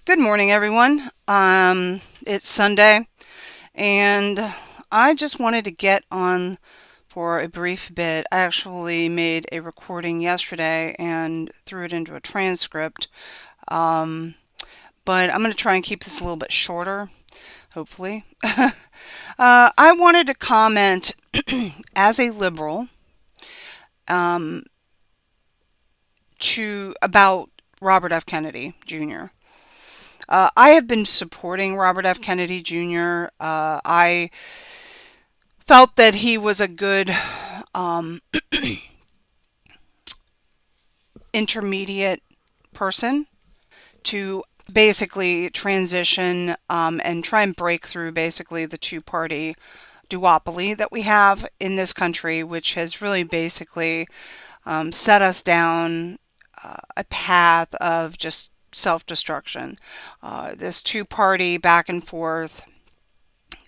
Good morning, everyone. It's Sunday, and I just wanted to get on for a brief bit. I actually made a recording yesterday and threw it into a transcript, um, but I'm going to try and keep this a little bit shorter, hopefully. I wanted to comment as a liberal um, to about Robert F. Kennedy Jr. I have been supporting Robert F. Kennedy Jr. I felt that he was a good um, intermediate person to basically transition and try and break through basically the two-party duopoly that we have in this country, which has really basically set us down a path of just self-destruction. This two-party back and forth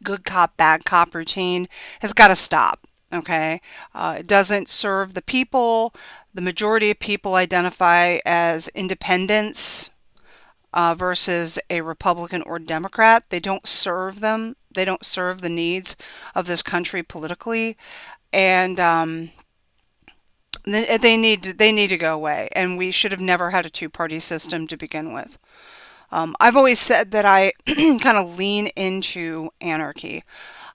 good cop, bad cop routine has got to stop. Okay. It doesn't serve the people. The majority of people identify as independents versus a Republican or Democrat. They don't serve them. They don't serve the needs of this country politically, and they need to go away. And we should have never had a two-party system to begin with. I've always said that I kind of lean into anarchy.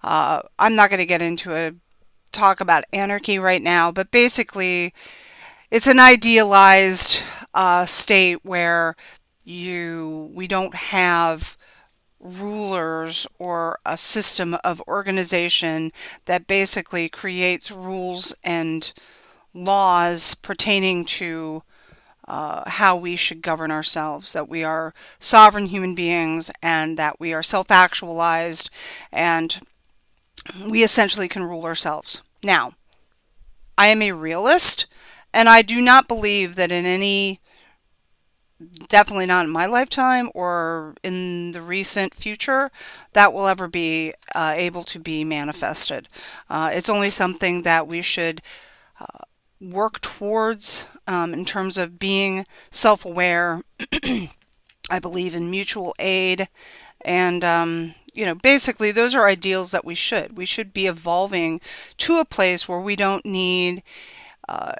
I'm not going to get into a talk about anarchy right now, but basically, it's an idealized state where we don't have rulers or a system of organization that basically creates rules and laws pertaining to how we should govern ourselves, that we are sovereign human beings and that we are self actualized and we essentially can rule ourselves. Now, I am a realist and I do not believe that in any, definitely not in my lifetime or in the recent future, that will ever be able to be manifested. It's only something that we should work towards in terms of being self aware. I believe in mutual aid. And, basically, those are ideals that we should be evolving to a place where we don't need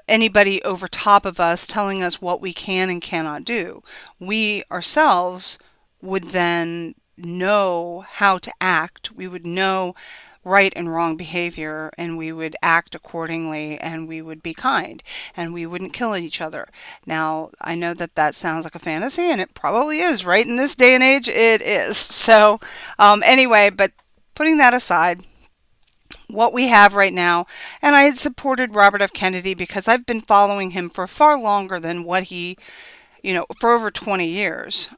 anybody over top of us telling us what we can and cannot do. We ourselves would then know how to act. We would know right and wrong behavior and we would act accordingly and we would be kind and we wouldn't kill each other. Now, I know that that sounds like a fantasy and it probably is, right? In this day and age, it is. So, anyway, but putting that aside, what we have right now, and I had supported Robert F. Kennedy because I've been following him for far longer than what he, for over 20 years.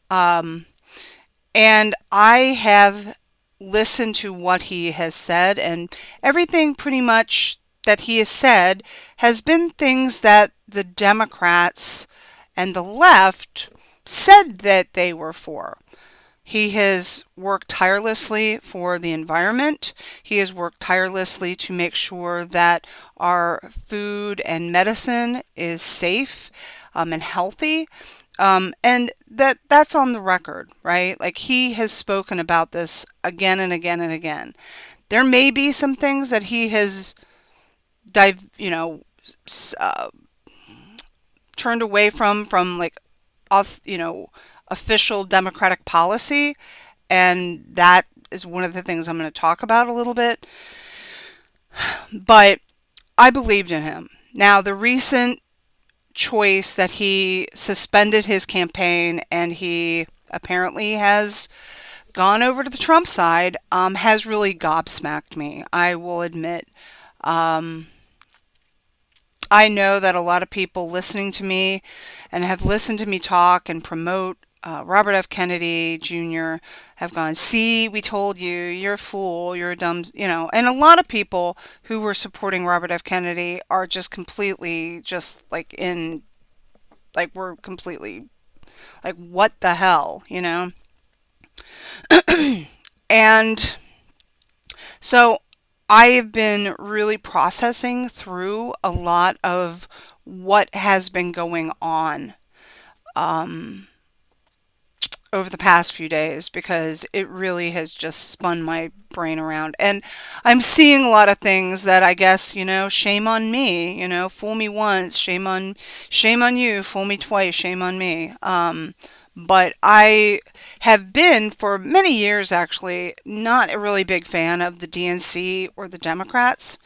And I have listened to what he has said, and everything pretty much that he has said has been things that the Democrats and the left said that they were for. He has worked tirelessly for the environment. He has worked tirelessly to make sure that our food and medicine is safe and healthy. And that's on the record, right? Like he has spoken about this again and again and again. There may be some things that he has, dive, you know, uh, turned away from like off, official Democratic policy, and that is one of the things I'm going to talk about a little bit. But I believed in him. Now, the recent choice that he suspended his campaign and he apparently has gone over to the Trump side has really gobsmacked me. I will admit. Um, I know that a lot of people listening to me and have listened to me talk and promote Robert F. Kennedy Jr. have gone, see, we told you, you're a fool, you're a dumb, and a lot of people who were supporting Robert F. Kennedy are just completely, just like we're completely, like, what the hell? And so I have been really processing through a lot of what has been going on. Um, over the past few days because it really has just spun my brain around. And I'm seeing a lot of things that I guess, shame on me, fool me once, shame on you, fool me twice, shame on me. But I have been for many years actually not a really big fan of the DNC or the Democrats.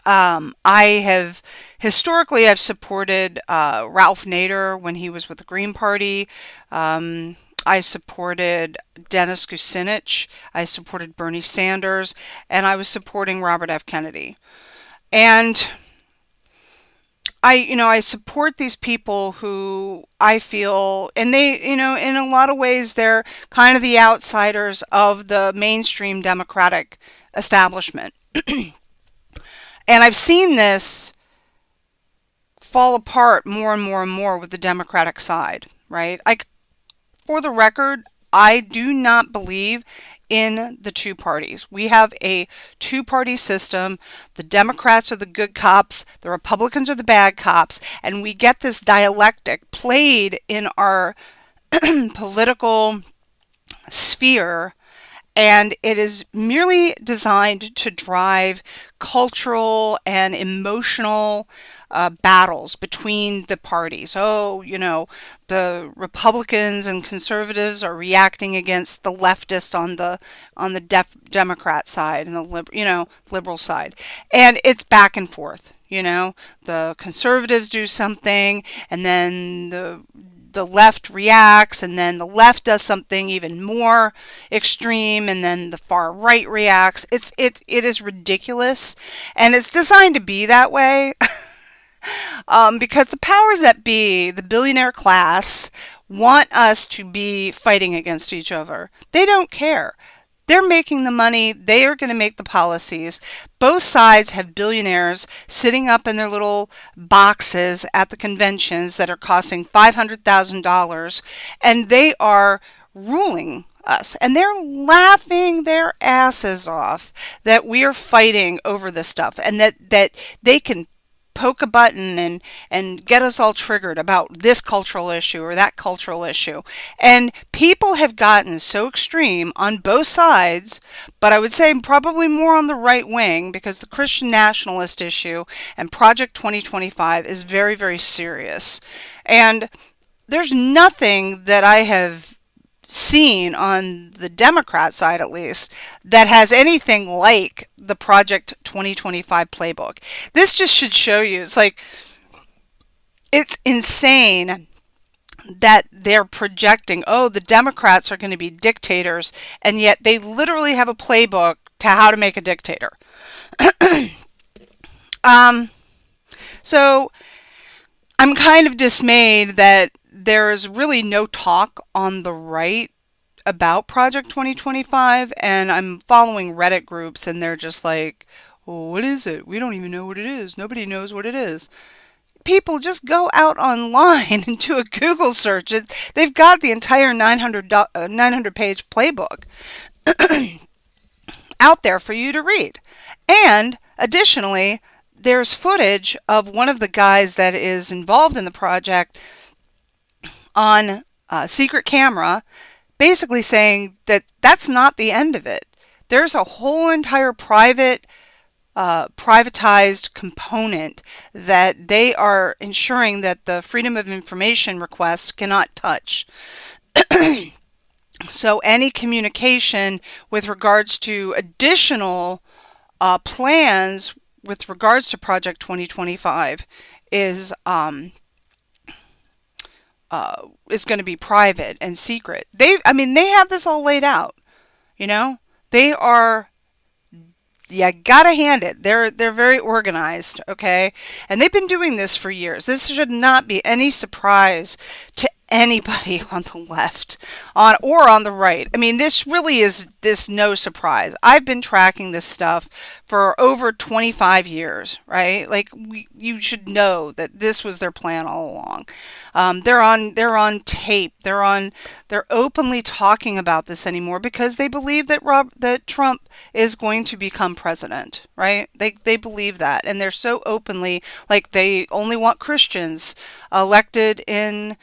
I have historically I've supported Ralph Nader when he was with the Green Party. I supported Dennis Kucinich. I supported Bernie Sanders, and I was supporting Robert F. Kennedy. And I support these people who I feel, and they, in a lot of ways, they're kind of the outsiders of the mainstream Democratic establishment. And I've seen this fall apart more and more and more with the Democratic side, right? For the record, I do not believe in the two parties. We have a two-party system. The Democrats are the good cops, the Republicans are the bad cops, and we get this dialectic played in our political sphere, and it is merely designed to drive cultural and emotional battles between the parties. Oh, the Republicans and conservatives are reacting against the leftists on the Democrat side and the liberal side, and it's back and forth. The conservatives do something, and then the left reacts, and then the left does something even more extreme, and then the far right reacts. It is ridiculous, and it's designed to be that way. Because the powers that be, the billionaire class, want us to be fighting against each other. They don't care. They're making the money. They are going to make the policies. Both sides have billionaires sitting up in their little boxes at the conventions that are costing $500,000, and they are ruling us. And they're laughing their asses off that we are fighting over this stuff, and that they can poke a button and get us all triggered about this cultural issue or that cultural issue. And people have gotten so extreme on both sides, but I would say probably more on the right wing, because the Christian nationalist issue and Project 2025 is very, very serious. And there's nothing that I have seen on the Democrat side, at least, that has anything like the Project 2025 playbook. This just should show you, it's insane that they're projecting, oh, the Democrats are going to be dictators, and yet they literally have a playbook to how to make a dictator. So I'm kind of dismayed that there is really no talk on the right about Project 2025, and I'm following Reddit groups, and they're just like, well, what is it? We don't even know what it is. Nobody knows what it is. People, just go out online and do a Google search. They've got the entire 900-page playbook out there for you to read. And additionally, there's footage of one of the guys that is involved in the project on secret camera, basically saying that that's not the end of it. There's a whole entire privatized component that they are ensuring that the Freedom of Information requests cannot touch. So any communication with regards to additional plans with regards to Project 2025 is going to be private and secret. They have this all laid out. They are. You gotta hand it. They're very organized, okay? And they've been doing this for years. This should not be any surprise to anybody on the left or on the right. This really is no surprise. I've been tracking this stuff for over 25 years, right? You should know that this was their plan all along. They're on tape. They're openly talking about this anymore because they believe that Trump is going to become president, right? They believe that, and they're so openly, they only want Christians elected in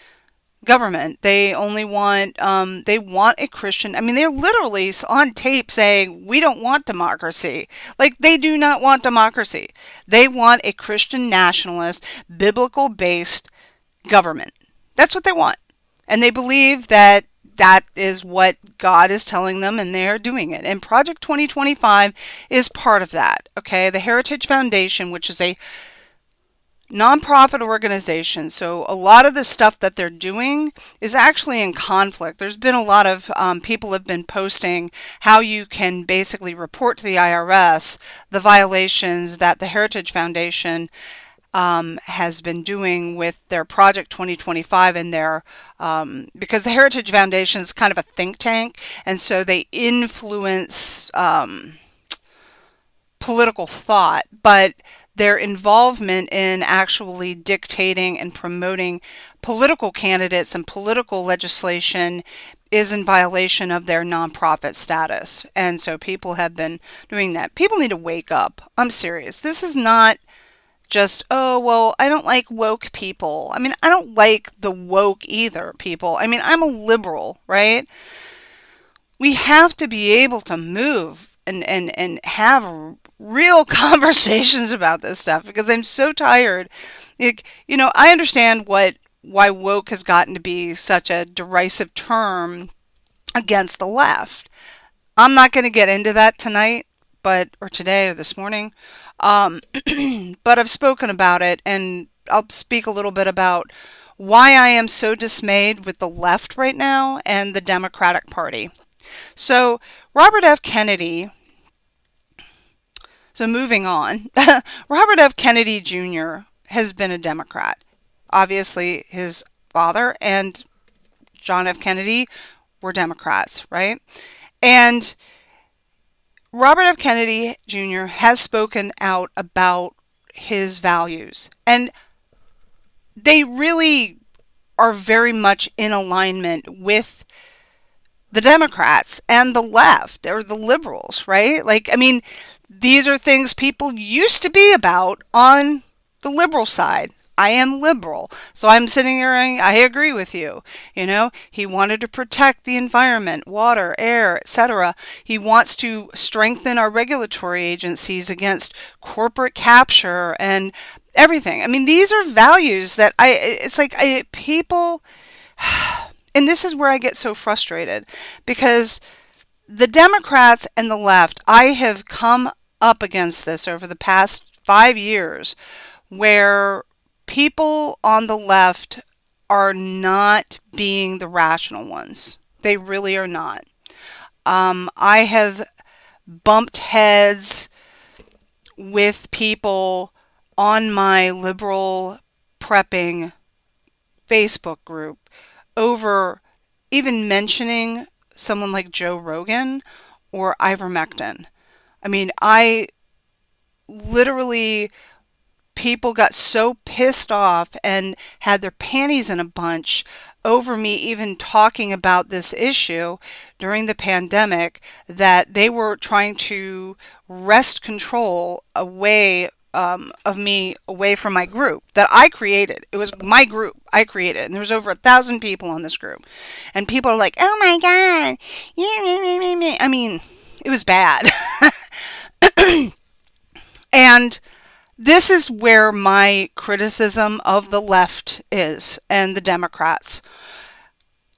government. They only want, they want a Christian. I mean, they're literally on tape saying, we don't want democracy. Like, they do not want democracy. They want a Christian nationalist, biblical based government. That's what they want. And they believe that that is what God is telling them, and they're doing it. And Project 2025 is part of that. Okay. The Heritage Foundation, which is a nonprofit organization. So a lot of the stuff that they're doing is actually in conflict. There's been a lot of people have been posting how you can basically report to the IRS the violations that the Heritage Foundation has been doing with their Project 2025 and their, because the Heritage Foundation is kind of a think tank, and so they influence political thought, but their involvement in actually dictating and promoting political candidates and political legislation is in violation of their nonprofit status. And so people have been doing that. People need to wake up. I'm serious. This is not just, oh, well, I don't like woke people. I mean, I don't like the woke either people. I mean, I'm a liberal, right? We have to be able to move and have real conversations about this stuff, because I'm so tired. Like, I understand why woke has gotten to be such a derisive term against the left. I'm not going to get into that tonight, or today or this morning. But I've spoken about it, and I'll speak a little bit about why I am so dismayed with the left right now and the Democratic Party. So Robert F. Kennedy, so moving on, Robert F. Kennedy Jr. has been a Democrat. Obviously, his father and John F. Kennedy were Democrats, right? And Robert F. Kennedy Jr. has spoken out about his values, and they really are very much in alignment with the Democrats and the left, or the liberals, right? Like, I mean, these are things people used to be about on the liberal side. I am liberal, so I'm sitting here and I agree with you. He wanted to protect the environment, water, air, etc. He wants to strengthen our regulatory agencies against corporate capture and everything. I mean, these are values that people, and this is where I get so frustrated, because the Democrats and the left, I have come up against this over the past 5 years, where people on the left are not being the rational ones. They really are not. I have bumped heads with people on my liberal prepping Facebook group over even mentioning someone like Joe Rogan or ivermectin. I mean, people got so pissed off and had their panties in a bunch over me even talking about this issue during the pandemic, that they were trying to wrest control away of me, away from my group that I created. It was my group I created, and there was over 1,000 people on this group, and people are like, "Oh my God!" I mean, it was bad. And this is where my criticism of the left is, and the Democrats.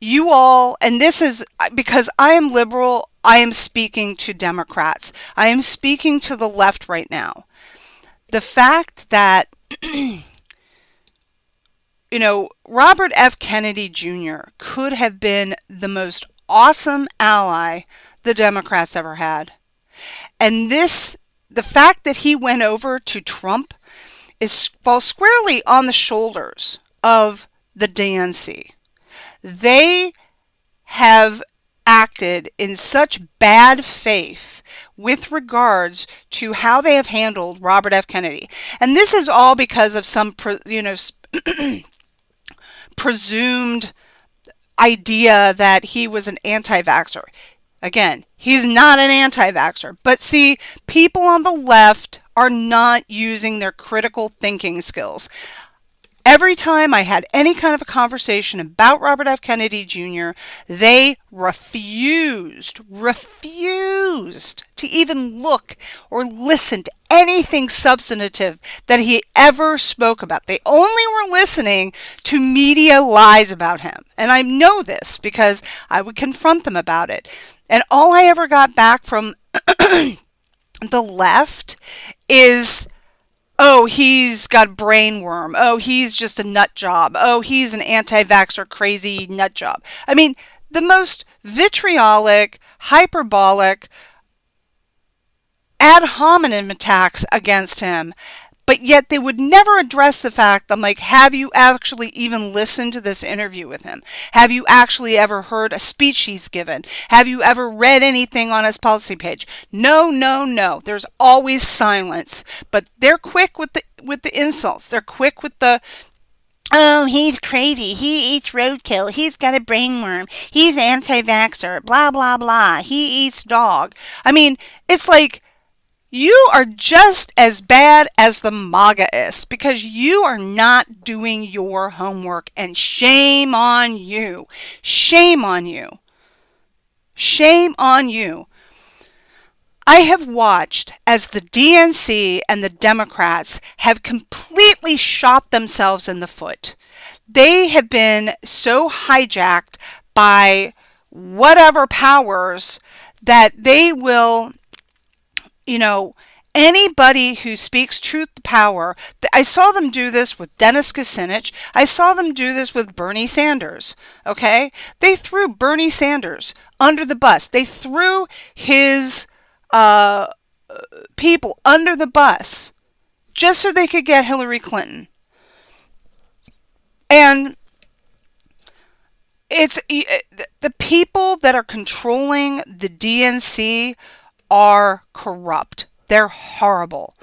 You all, and this is because I am liberal, I am speaking to Democrats. I am speaking to the left right now. The fact that, Robert F. Kennedy Jr. could have been the most awesome ally the Democrats ever had. And the fact that he went over to Trump falls squarely on the shoulders of the DNC. They have acted in such bad faith with regards to how they have handled Robert F. Kennedy. And this is all because of some, presumed idea that he was an anti-vaxxer. Again, he's not an anti-vaxxer. But see, people on the left are not using their critical thinking skills. Every time I had any kind of a conversation about Robert F. Kennedy Jr., they refused to even look or listen to anything substantive that he ever spoke about. They only were listening to media lies about him. And I know this because I would confront them about it. And all I ever got back from the left is, oh, he's got a brain worm. Oh, he's just a nut job. Oh, he's an anti-vaxxer crazy nut job. I mean, the most vitriolic, hyperbolic, ad hominem attacks against him. But yet they would never address the fact, I'm like, have you actually even listened to this interview with him? Have you actually ever heard a speech he's given? Have you ever read anything on his policy page? No, no, no. There's always silence. But they're quick with the insults. They're quick with the, oh, he's crazy. He eats roadkill. He's got a brain worm. He's anti-vaxxer. Blah, blah, blah. He eats dog. I mean, it's like, you are just as bad as the MAGAists because you are not doing your homework, and shame on you. Shame on you. Shame on you. I have watched as the DNC and the Democrats have completely shot themselves in the foot. They have been so hijacked by whatever powers that they will, anybody who speaks truth to power. I saw them do this with Dennis Kucinich. I saw them do this with Bernie Sanders. Okay? They threw Bernie Sanders under the bus. They threw his people under the bus just so they could get Hillary Clinton. And it's the people that are controlling the DNC are corrupt. They're horrible.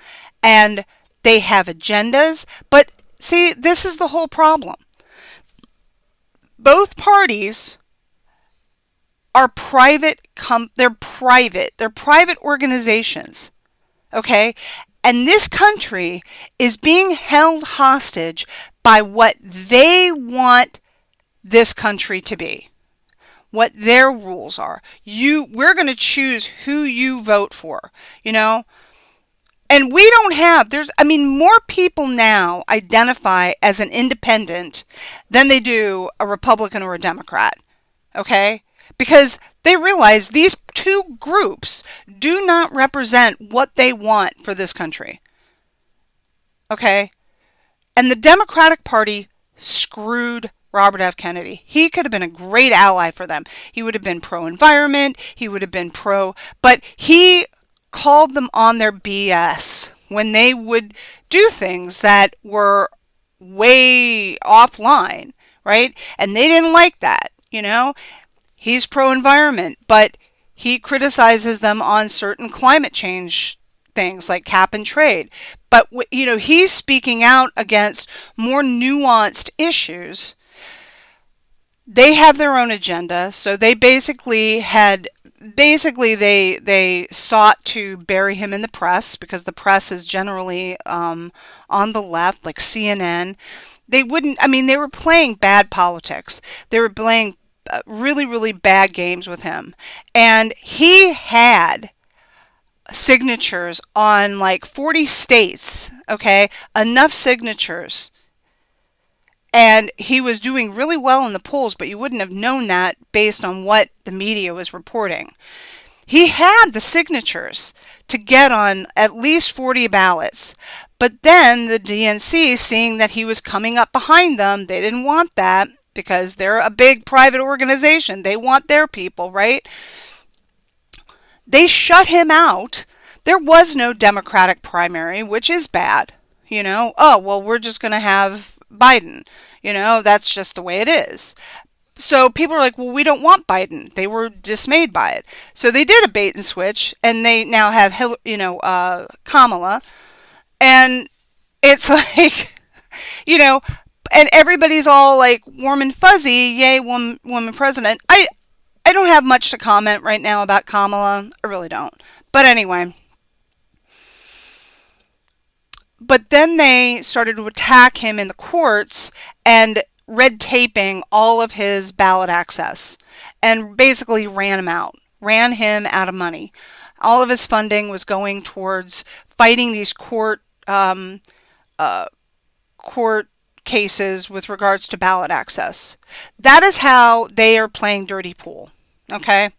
And they have agendas. But see, this is the whole problem. Both parties are private. They're private organizations. Okay? And this country is being held hostage by what they want this country to be. What their rules are. We're going to choose who you vote for, And we don't have, more people now identify as an independent than they do a Republican or a Democrat. Okay? Because they realize these two groups do not represent what they want for this country. Okay? And the Democratic Party screwed Robert F. Kennedy. He could have been a great ally for them. He would have been pro-environment. He would have been but he called them on their BS when they would do things that were way offline, right? And they didn't like that, He's pro-environment, but he criticizes them on certain climate change things like cap and trade. But, he's speaking out against more nuanced issues. They have their own agenda, so they basically sought to bury him in the press because the press is generally on the left, like CNN. They were playing bad politics. They were playing really, really bad games with him. And he had signatures on like 40 states, okay? Enough signatures. And he was doing really well in the polls, but you wouldn't have known that based on what the media was reporting. He had the signatures to get on at least 40 ballots. But then the DNC, seeing that he was coming up behind them, they didn't want that because they're a big private organization. They want their people, right? They shut him out. There was no Democratic primary, which is bad. Oh, well, we're just going to have Biden. That's just the way it is. So people are like, well, we don't want Biden. They were dismayed by it. So they did a bait and switch, and they now have, Kamala. And it's like, and everybody's all like warm and fuzzy. Yay, woman president. I don't have much to comment right now about Kamala. I really don't. But anyway. But then they started to attack him in the courts and red taping all of his ballot access and basically ran him out of money. All of his funding was going towards fighting these court cases with regards to ballot access. That is how they are playing dirty pool. Okay?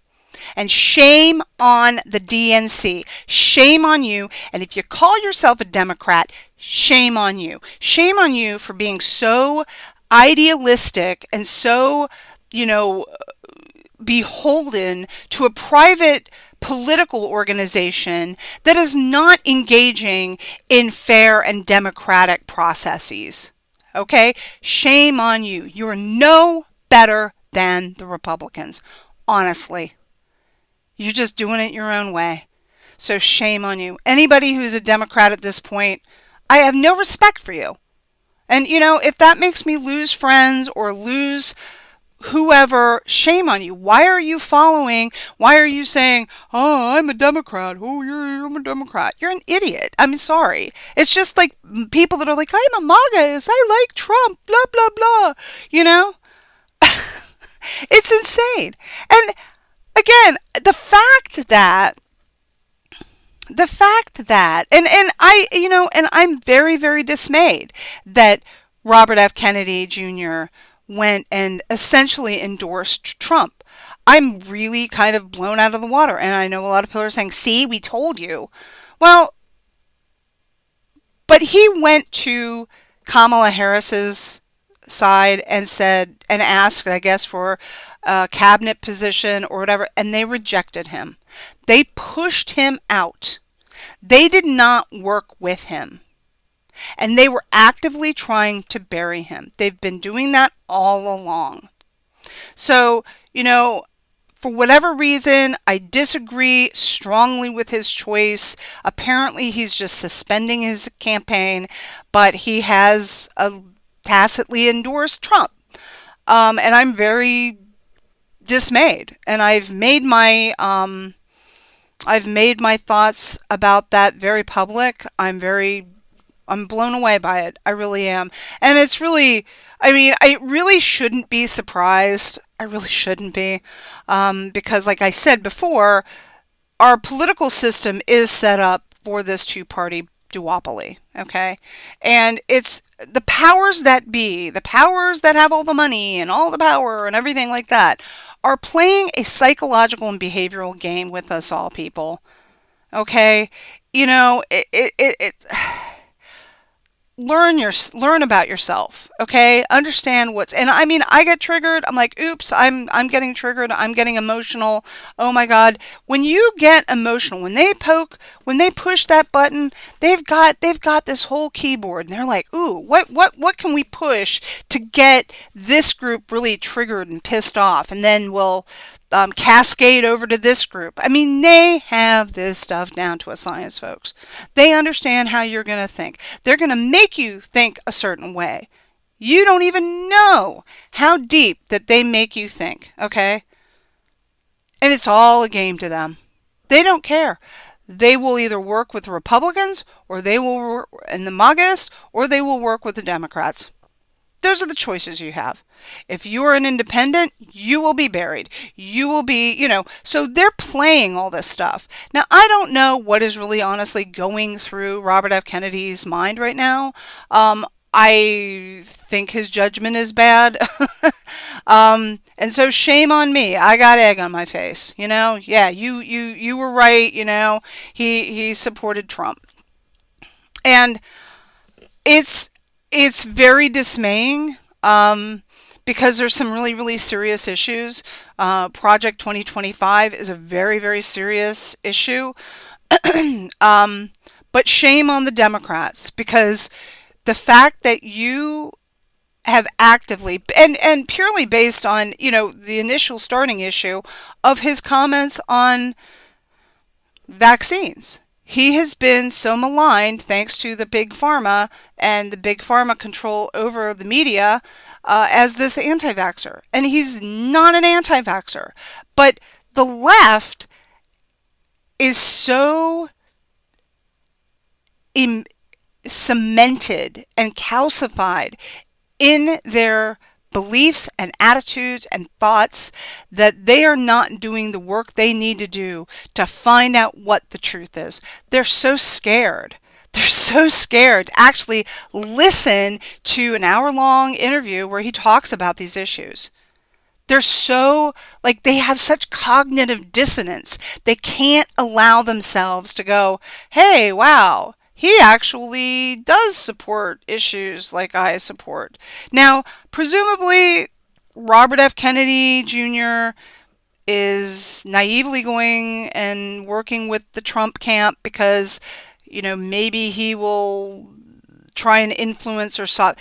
And shame on the DNC. Shame on you. And if you call yourself a Democrat, shame on you. Shame on you for being so idealistic and so, beholden to a private political organization that is not engaging in fair and democratic processes. Okay? Shame on you. You're no better than the Republicans. Honestly. You're just doing it your own way. So shame on you. Anybody who's a Democrat at this point, I have no respect for you. And, if that makes me lose friends or lose whoever, shame on you. Why are you saying, oh, I'm a Democrat. Oh, I'm a Democrat. You're an idiot. I'm sorry. It's just like people that are like, I'm a MAGA. I like Trump, blah, blah, blah. It's insane. And again, the fact that and I'm very, very dismayed that Robert F. Kennedy Jr. went and essentially endorsed Trump. I'm really kind of blown out of the water. And I know a lot of people are saying, see, we told you. Well, but he went to Kamala Harris's side and asked, I guess, for a cabinet position or whatever, and they rejected him. They pushed him out. They did not work with him. And they were actively trying to bury him. They've been doing that all along. So, for whatever reason, I disagree strongly with his choice. Apparently, he's just suspending his campaign, but he has tacitly endorsed Trump. And I'm very dismayed. And I've made my thoughts about that very public. I'm blown away by it. I really am. And it's really, I really shouldn't be surprised. I really shouldn't be. Because like I said before, our political system is set up for this two-party duopoly. Okay? And it's the powers that be, the powers that have all the money and all the power and everything like that, are playing a psychological and behavioral game with us all, people. Okay? Learn about yourself, okay? Understand and I get triggered. I'm like, oops, I'm getting triggered. I'm getting emotional. Oh my God. When you get emotional, when they push that button, they've got this whole keyboard and they're like, ooh, what can we push to get this group really triggered and pissed off? And then we'll cascade over to this group. They have this stuff down to a science, folks. They understand how you're going to think. They're going to make you think a certain way. You don't even know how deep that they make you think, okay? And it's all a game to them. They don't care. They will either work with the Republicans or they will work in the MAGAs or they will work with the Democrats. Those are the choices you have. If you're an independent, you will be buried. You will be, so they're playing all this stuff. Now, I don't know what is really honestly going through Robert F. Kennedy's mind right now. I think his judgment is bad. And so shame on me. I got egg on my face, Yeah, you were right, he supported Trump. And it's very dismaying because there's some really, really serious issues. Project 2025 is a very, very serious issue. But shame on the Democrats, because the fact that you have actively, and purely based on, the initial starting issue of his comments on vaccines. He has been so maligned thanks to the big pharma and the big pharma control over the media as this anti-vaxxer. And he's not an anti-vaxxer. But the left is so cemented and calcified in their beliefs and attitudes and thoughts that they are not doing the work they need to do to find out what the truth is. They're so scared. They're so scared to actually listen to an hour-long interview where he talks about these issues. They're so, like, they have such cognitive dissonance. They can't allow themselves to go, hey, wow, he actually does support issues like I support. Now, presumably, Robert F. Kennedy Jr. is naively going and working with the Trump camp because, maybe he will try and influence or solve.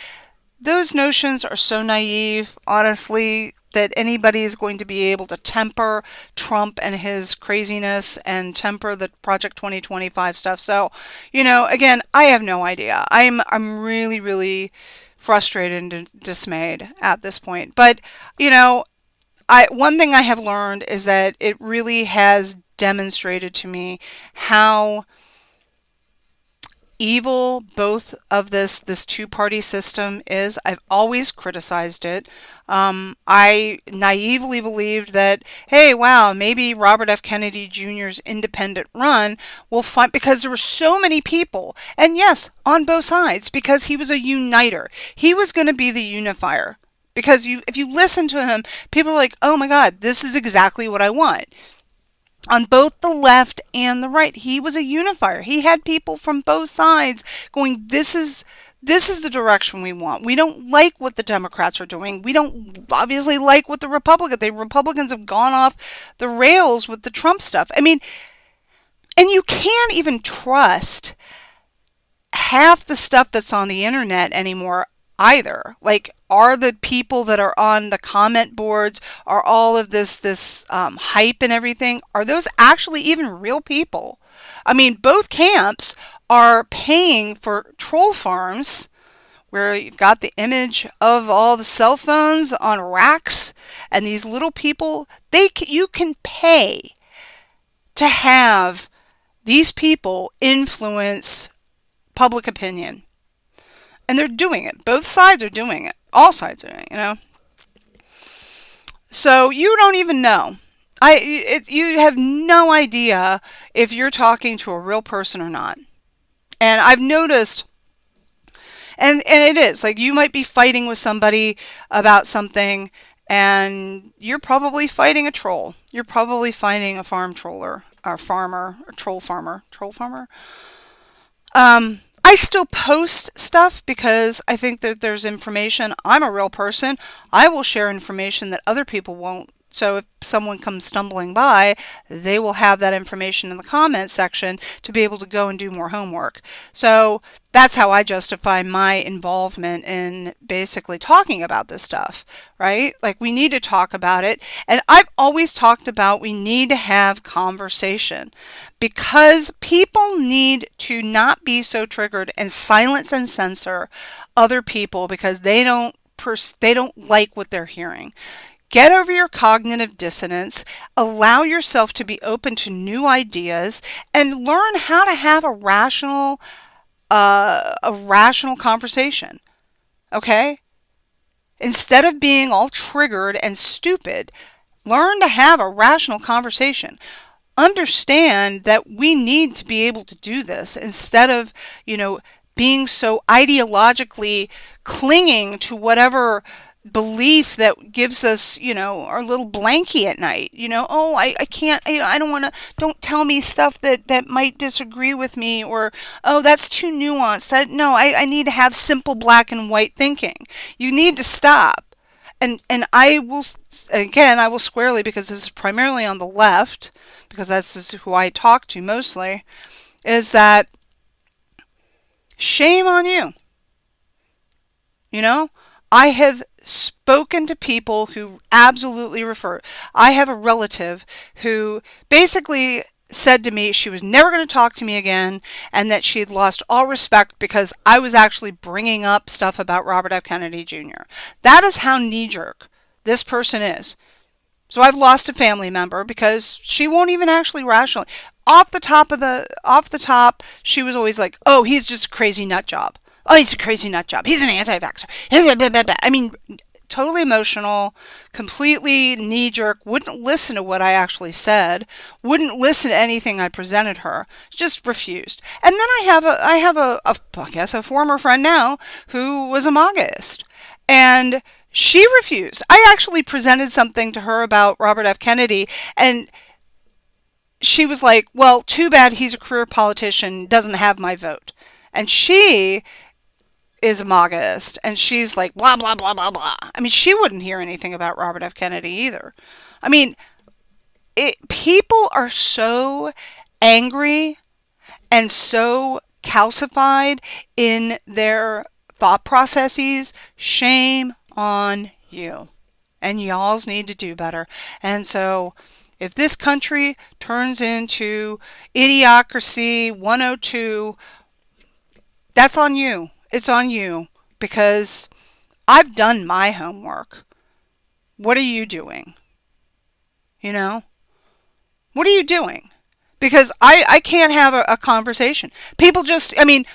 Those notions are so naive, honestly, that anybody is going to be able to temper Trump and his craziness and temper the Project 2025 stuff. So, again, I have no idea. I'm really, really frustrated and dismayed at this point. But, one thing I have learned is that it really has demonstrated to me how evil both of this two-party system is. I've always criticized it. I naively believed that, hey, wow, maybe Robert F. Kennedy Jr.'s independent run will find, because there were so many people, and yes, on both sides, because he was a uniter. He was going to be the unifier. Because if you listen to him, people are like, oh my God, this is exactly what I want. On both the left and the right, he was a unifier. He had people from both sides going, this is the direction we want. We don't like what the Democrats are doing. We don't obviously like what the Republicans have gone off the rails with the Trump stuff. I mean, and you can't even trust half the stuff that's on the internet anymore either. Like, are the people that are on the comment boards, are all of this hype and everything, are those actually even real people? I mean, both camps are paying for troll farms where you've got the image of all the cell phones on racks, and these little people, you can pay to have these people influence public opinion. And they're doing it. Both sides are doing it. All sides are doing it, So you don't even know. You have no idea if you're talking to a real person or not. And I've noticed, and it is, like, you might be fighting with somebody about something, and you're probably fighting a troll. You're probably fighting a farm troller, or farmer, or troll farmer. I still post stuff because I think that there's information. I'm a real person. I will share information that other people won't. So if someone comes stumbling by, they will have that information in the comments section to be able to go and do more homework. So that's how I justify my involvement in basically talking about this stuff, right? Like, we need to talk about it. And I've always talked about we need to have conversation because people need to not be so triggered and silence and censor other people because they don't like what they're hearing. Get over your cognitive dissonance, allow yourself to be open to new ideas, and learn how to have a rational conversation. Okay? Instead of being all triggered and stupid, learn to have a rational conversation. Understand that we need to be able to do this instead of, being so ideologically clinging to whatever belief that gives us, our little blankie at night. Oh, I can't, I don't want to, don't tell me stuff that might disagree with me, or, oh, that's too nuanced. No, I need to have simple black and white thinking. You need to stop. And I will squarely, because this is primarily on the left, because that's who I talk to mostly, is that shame on you. I have spoken to people who absolutely refer. I have a relative who basically said to me she was never going to talk to me again and that she had lost all respect because I was actually bringing up stuff about Robert F. Kennedy Jr. That is how knee-jerk this person is. So I've lost a family member because she won't even actually rationally. off the top, she was always like, "Oh, he's just a crazy nut job. Oh, he's a crazy nut job. He's an anti-vaxxer." I mean, totally emotional, completely knee-jerk, wouldn't listen to what I actually said, wouldn't listen to anything I presented her, just refused. And then I guess a former friend now who was a MAGAist. And she refused. I actually presented something to her about Robert F. Kennedy, and she was like, "Well, too bad he's a career politician, doesn't have my vote." And she is a MAGAist, and she's like, blah, blah, blah, blah, blah. I mean, she wouldn't hear anything about Robert F. Kennedy either. I mean, people are so angry and so calcified in their thought processes. Shame on you. And y'alls need to do better. And so if this country turns into Idiocracy 102, that's on you. It's on you, because I've done my homework. What are you doing? You know? What are you doing? Because I can't have a conversation. People just, I mean,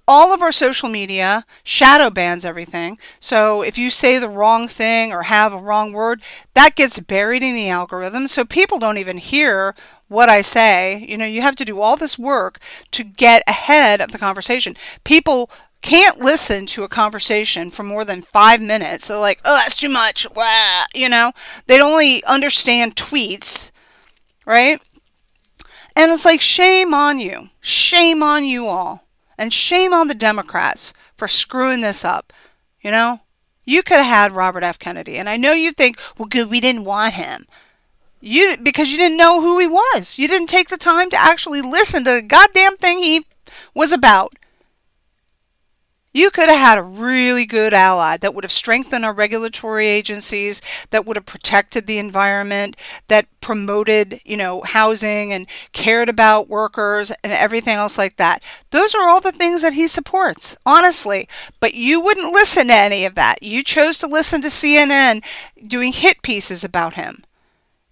all of our social media shadow bans everything. So if you say the wrong thing or have a wrong word, that gets buried in the algorithm. So people don't even hear what I say. You know, you have to do all this work to get ahead of the conversation. People can't listen to a conversation for more than 5 minutes. They're like, "Oh, that's too much." Blah. You know, they'd only understand tweets, right? And it's like, shame on you. Shame on you all. And shame on the Democrats for screwing this up. You know, you could have had Robert F. Kennedy. And I know you think, well, good, we didn't want him. Because you didn't know who he was. You didn't take the time to actually listen to the goddamn thing he was about. You could have had a really good ally that would have strengthened our regulatory agencies, that would have protected the environment, that promoted, you know, housing and cared about workers and everything else like that. Those are all the things that he supports, honestly. But you wouldn't listen to any of that. You chose to listen to CNN doing hit pieces about him.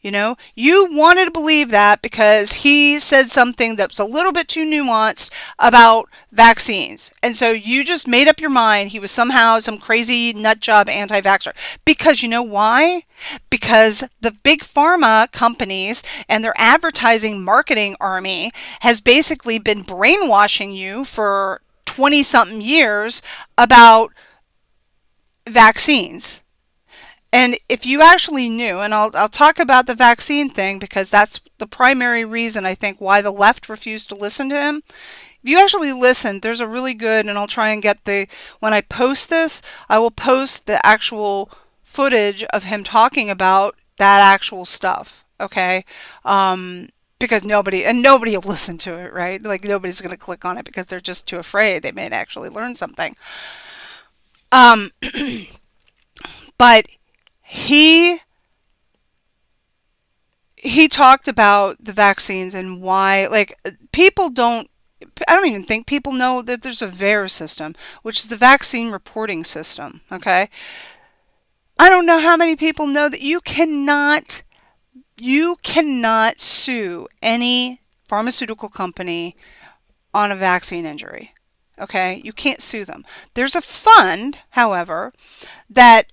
You know, you wanted to believe that because he said something that was a little bit too nuanced about vaccines. And so you just made up your mind he was somehow some crazy nutjob anti-vaxxer. Because you know why? Because the big pharma companies and their advertising marketing army has basically been brainwashing you for 20-something years about vaccines. And if you actually knew, and I'll talk about the vaccine thing because that's the primary reason I think why the left refused to listen to him. If you actually listened, there's a really good, and I'll try and get when I post this, I will post the actual footage of him talking about that actual stuff, okay? Because nobody will listen to it, right? Like nobody's going to click on it because they're just too afraid they may actually learn something. But he talked about the vaccines and why, like, I don't even think people know that there's a VAERS system, which is the vaccine reporting system, okay? I don't know how many people know that you cannot sue any pharmaceutical company on a vaccine injury, okay? You can't sue them. There's a fund, however, that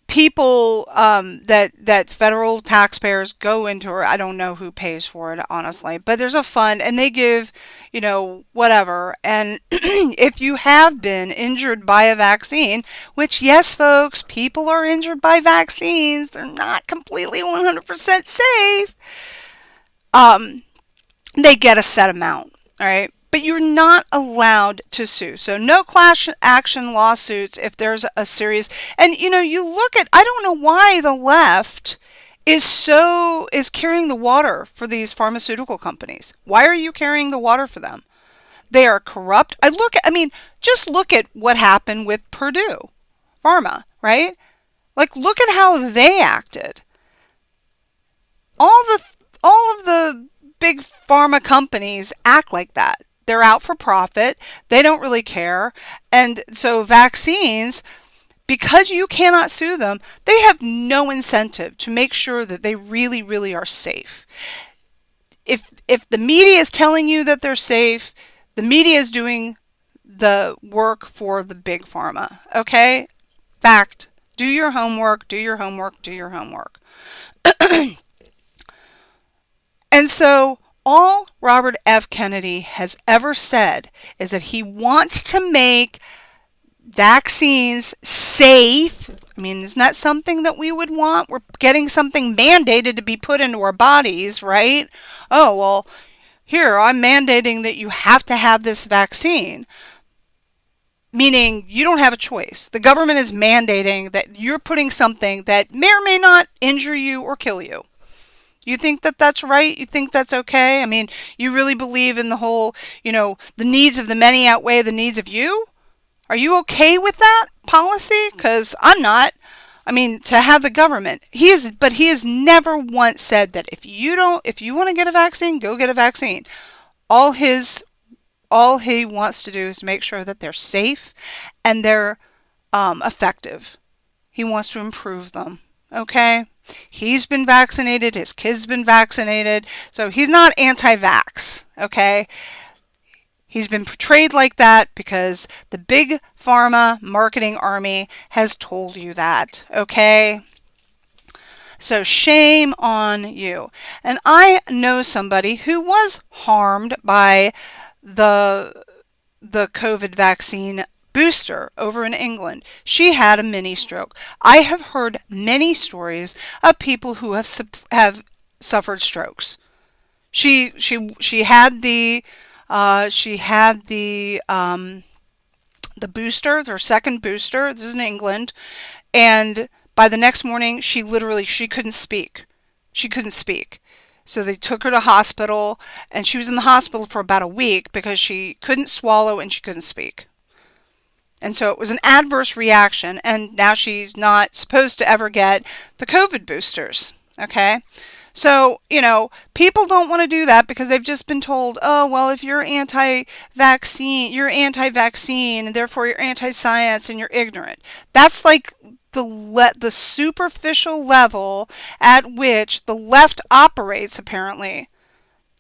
people that federal taxpayers go into, or I don't know who pays for it, honestly, but there's a fund and they give, you know, whatever. And if you have been injured by a vaccine, which, yes, folks, people are injured by vaccines, they're not completely 100% safe, they get a set amount, all right? But you're not allowed to sue. So no class action lawsuits if there's a serious, and you know, you look at, I don't know why the left is carrying the water for these pharmaceutical companies. Why are you carrying the water for them? They are corrupt. Just look at what happened with Purdue Pharma, right? Like, look at how they acted. All of the big pharma companies act like that. They're out for profit. They don't really care. And so vaccines, because you cannot sue them, they have no incentive to make sure that they really, really are safe. if the media is telling you that they're safe, the media is doing the work for the big pharma. Okay? Fact. Do your homework, do your homework, do your homework. And so all Robert F. Kennedy has ever said is that he wants to make vaccines safe. I mean, isn't that something that we would want? We're getting something mandated to be put into our bodies, right? Oh, well, here, I'm mandating that you have to have this vaccine. Meaning you don't have a choice. The government is mandating that you're putting something that may or may not injure you or kill you. You think that that's right? You think that's okay? I mean, you really believe in the whole, the needs of the many outweigh the needs of you? Are you okay with that policy? Because I'm not. I mean, to have the government, he has never once said that if you want to get a vaccine, go get a vaccine. All he wants to do is make sure that they're safe and they're effective. He wants to improve them. Okay? He's been vaccinated. His kid's been vaccinated. So he's not anti-vax. Okay? He's been portrayed like that because the big pharma marketing army has told you that. Okay? So shame on you. And I know somebody who was harmed by the COVID vaccine booster over in England. She had a mini stroke. I have heard many stories of people who have suffered strokes. She had the booster, her second booster. This is in England, and by the next morning, she couldn't speak. She couldn't speak. So they took her to hospital, and she was in the hospital for about a week because she couldn't swallow and she couldn't speak. And so it was an adverse reaction, and now she's not supposed to ever get the COVID boosters. Okay? So, people don't want to do that because they've just been told, oh, well, if you're anti-vaccine, and therefore you're anti-science and you're ignorant. That's like the superficial level at which the left operates, apparently.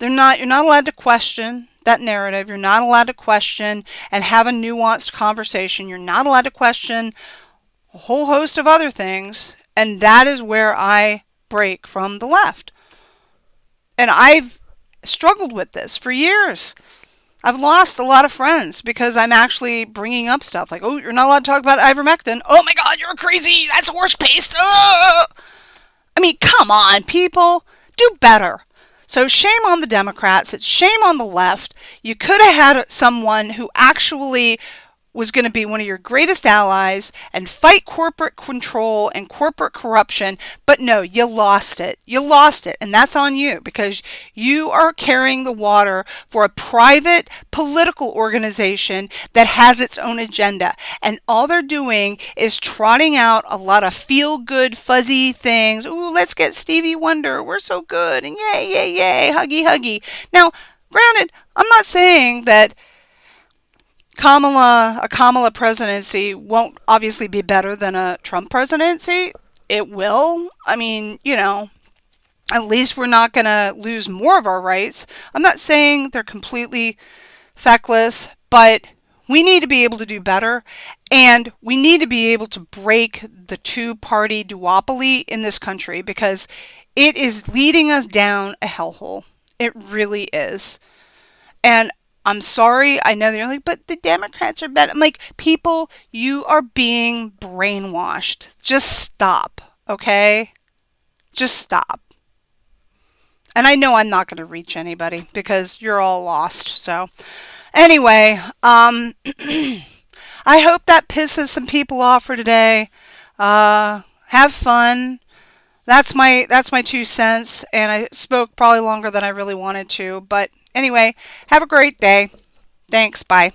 You're not allowed to question that narrative. You're not allowed to question and have a nuanced conversation. You're not allowed to question a whole host of other things. And that is where I break from the left. And I've struggled with this for years. I've lost a lot of friends because I'm actually bringing up stuff like, oh, you're not allowed to talk about ivermectin. Oh my God, you're crazy. That's horse paste. Ugh! I mean, come on, people. Do better. So shame on the Democrats. It's shame on the left. You could have had someone who actually was going to be one of your greatest allies and fight corporate control and corporate corruption. But no, you lost it. You lost it. And that's on you because you are carrying the water for a private political organization that has its own agenda. And all they're doing is trotting out a lot of feel-good, fuzzy things. Ooh, let's get Stevie Wonder. We're so good. And yay, yay, yay. Huggy, huggy. Now, granted, I'm not saying that a Kamala presidency won't obviously be better than a Trump presidency. It will. I mean, at least we're not going to lose more of our rights. I'm not saying they're completely feckless, but we need to be able to do better, and we need to be able to break the two-party duopoly in this country because it is leading us down a hellhole. It really is. And I'm sorry, I know they're like, but the Democrats are better. I'm like, people, you are being brainwashed. Just stop, okay? Just stop. And I know I'm not going to reach anybody because you're all lost. So, anyway, I hope that pisses some people off for today. Have fun. That's my 2 cents, and I spoke probably longer than I really wanted to. But anyway, have a great day. Thanks. Bye.